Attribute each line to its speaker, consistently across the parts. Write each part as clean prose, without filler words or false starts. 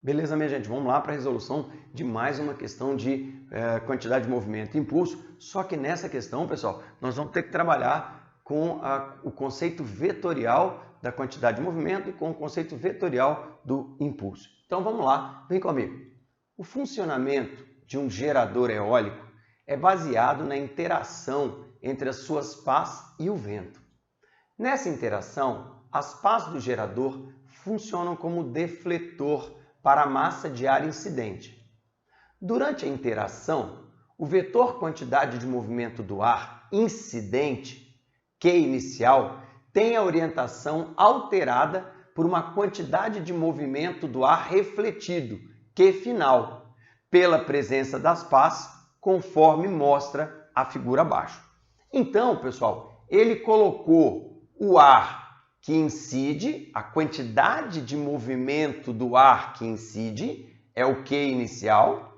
Speaker 1: Beleza, minha gente? Vamos lá para a resolução de mais uma questão de quantidade de movimento e impulso. Só que nessa questão, pessoal, nós vamos ter que trabalhar com o conceito vetorial da quantidade de movimento e com o conceito vetorial do impulso. Então vamos lá, vem comigo. O funcionamento de um gerador eólico é baseado na interação entre as suas pás e o vento. Nessa interação, as pás do gerador funcionam como defletor para a massa de ar incidente. Durante a interação, o vetor quantidade de movimento do ar incidente, Q inicial, tem a orientação alterada por uma quantidade de movimento do ar refletido, Q final, pela presença das pás, conforme mostra a figura abaixo. Então, pessoal, ele colocou o ar que incide, a quantidade de movimento do ar que incide, é o Q inicial,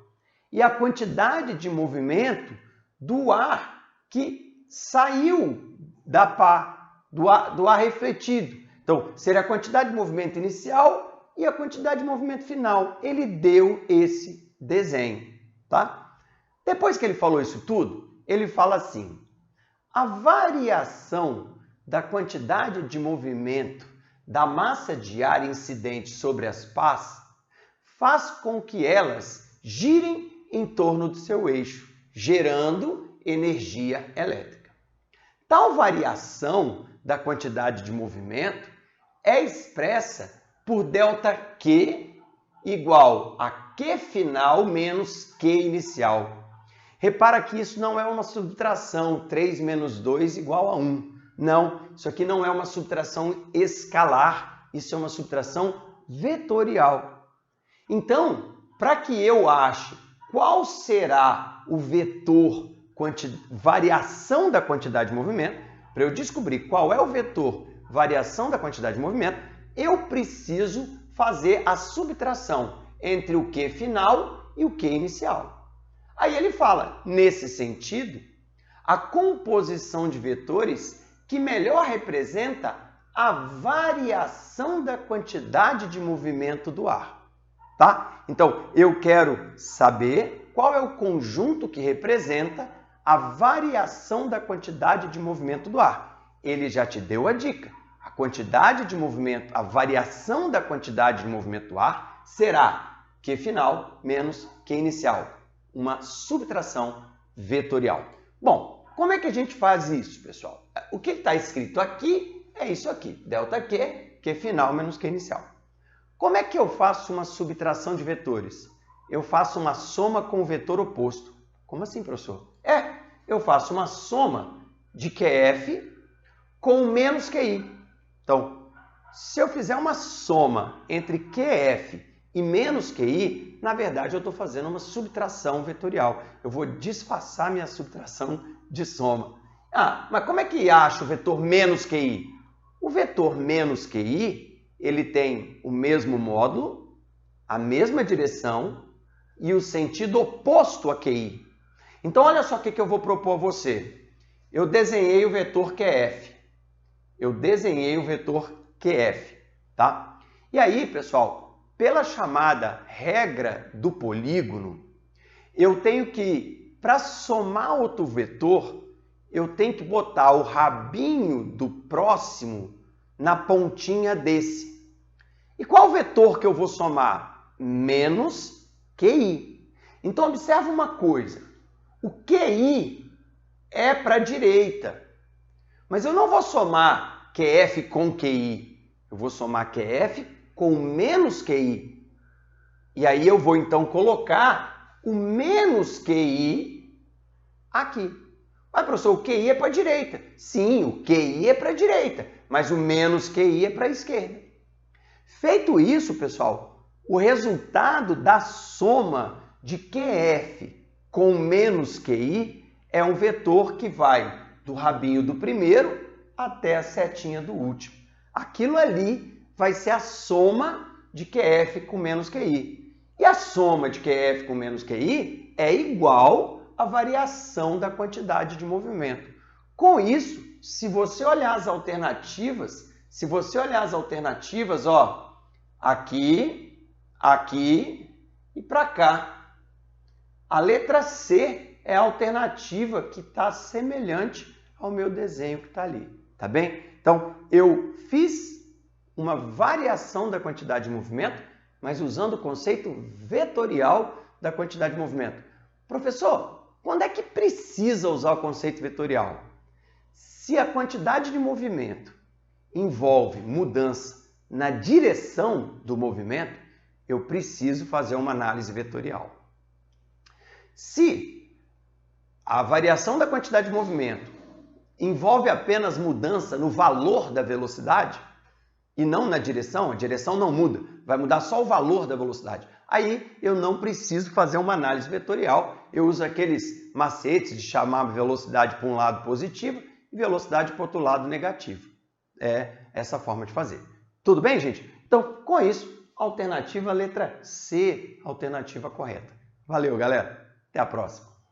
Speaker 1: e a quantidade de movimento do ar que saiu da pá, do ar refletido. Então, seria a quantidade de movimento inicial e a quantidade de movimento final. Ele deu esse desenho, tá? Depois que ele falou isso tudo, ele fala assim: a variação da quantidade de movimento da massa de ar incidente sobre as pás faz com que elas girem em torno do seu eixo, gerando energia elétrica. Tal variação da quantidade de movimento é expressa por ΔQ igual a Q final menos Q inicial. Repara que isso não é uma subtração, 3 menos 2 igual a 1. Não, isso aqui não é uma subtração escalar, isso é uma subtração vetorial. Então, para que eu ache qual será o vetor variação da quantidade de movimento, para eu descobrir qual é o vetor variação da quantidade de movimento, eu preciso fazer a subtração entre o Q final e o Q inicial. Aí ele fala, nesse sentido, a composição de vetores que melhor representa a variação da quantidade de movimento do ar, tá? Então, eu quero saber qual é o conjunto que representa a variação da quantidade de movimento do ar. Ele já te deu a dica. A quantidade de movimento, a variação da quantidade de movimento do ar será Q final menos Q inicial, uma subtração vetorial. Bom, como é que a gente faz isso, pessoal? O que está escrito aqui é isso aqui, ΔQ, Q final menos Q inicial. Como é que eu faço uma subtração de vetores? Eu faço uma soma com o vetor oposto. Como assim, professor? Eu faço uma soma de QF com menos QI. Então, se eu fizer uma soma entre QF e menos QI, na verdade eu estou fazendo uma subtração vetorial. Eu vou disfarçar minha subtração de soma. Mas como é que acha o vetor menos QI? O vetor menos QI, ele tem o mesmo módulo, a mesma direção e o sentido oposto a QI. Então, olha só o que eu vou propor a você. Eu desenhei o vetor QF. Tá? E aí, pessoal, pela chamada regra do polígono, eu tenho que, para somar outro vetor, eu tenho que botar o rabinho do próximo na pontinha desse. E qual vetor que eu vou somar? Menos QI. Então, observa uma coisa. O QI é para a direita. Mas eu não vou somar QF com QI. Eu vou somar QF com menos QI. E aí eu vou, então, colocar o menos QI aqui. Mas, professor, o QI é para a direita. Sim, o QI é para a direita, mas o menos QI é para a esquerda. Feito isso, pessoal, o resultado da soma de QF com menos QI é um vetor que vai do rabinho do primeiro até a setinha do último. Aquilo ali vai ser a soma de QF com menos QI. E a soma de QF com menos QI é igual a variação da quantidade de movimento. Com isso, se você olhar as alternativas, ó, aqui aqui e para cá. A letra C é a alternativa que está semelhante ao meu desenho que está ali, tá bem? Então, eu fiz uma variação da quantidade de movimento, mas usando o conceito vetorial da quantidade de movimento. Professor, quando é que precisa usar o conceito vetorial? Se a quantidade de movimento envolve mudança na direção do movimento, eu preciso fazer uma análise vetorial. Se a variação da quantidade de movimento envolve apenas mudança no valor da velocidade e não na direção, a direção não muda, vai mudar só o valor da velocidade. Aí eu não preciso fazer uma análise vetorial, eu uso aqueles macetes de chamar velocidade para um lado positiva e velocidade para o outro lado negativo. É essa forma de fazer. Tudo bem, gente? Então, com isso, alternativa letra C, alternativa correta. Valeu, galera. Até a próxima.